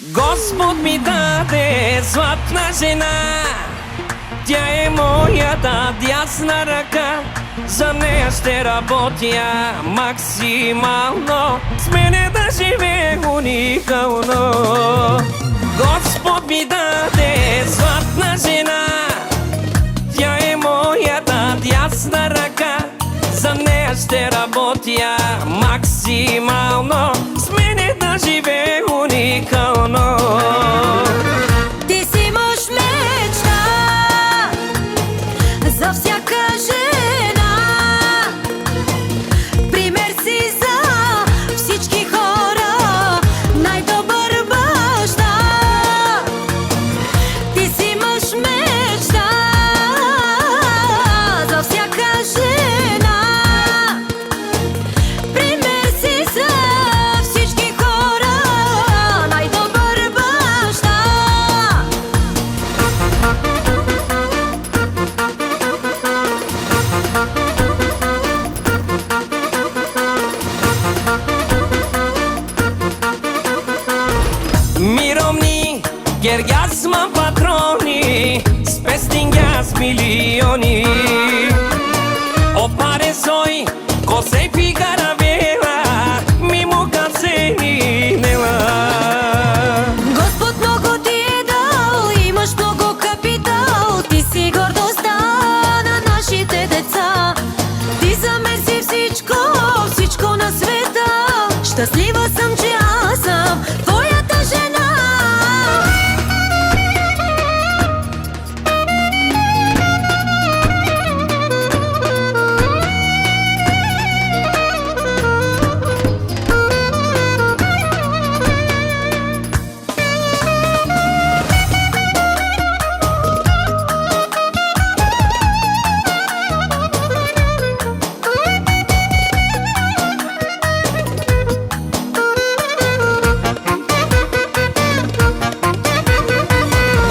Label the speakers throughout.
Speaker 1: Господ ми даде златна жена, тя е моята дясна ръка. За нея ще работя максимално, с мене да живее уникално. Господ ми даде златна жена, тя е моята дясна ръка. За нея ще работя максимално, с мене да живее уникално.
Speaker 2: Ти си мъж мечта за всяка жена, пример си за всички хора, най-добър баща. Ти си мъж мечта за всяка жена, пример си за всички хора, най-добър баща.
Speaker 1: Mirovni, gergasma patroni, spestingas milioni. Opare soi, cosei figara vela, mimo caseni nela.
Speaker 2: Господ много ти е дал, имаш много капитал. Ти си гордостта на нашите деца. Ти за мен си всичко, всичко на света. Щастлива съм, че аз съм твоята жена.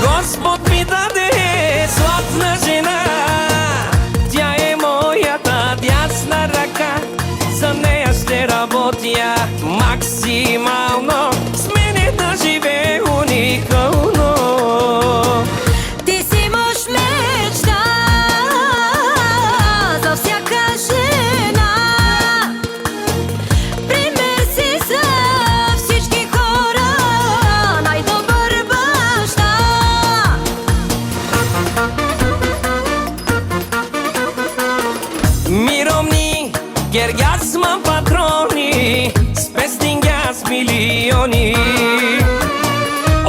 Speaker 1: Господ ми даде златна жена, тя е моята дясна ръка. За нея ще работя максимално, с мене да живее уникално.
Speaker 2: Ти си мъж мечта за всяка жена, пример си за всички хора, най-добър баща.
Speaker 1: Mirovni, gergasma patroni, spestingas milioni.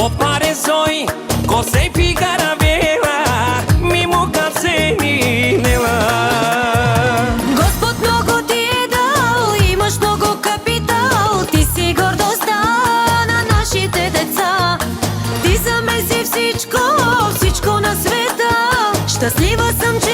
Speaker 1: Opare soi, cosei figara vela, mimo caseni nela.
Speaker 2: Господ много ти е дал, имаш много капитал. Ти си гордостта на нашите деца. Ти за мен си всичко, всичко на света. Щастлива съм, че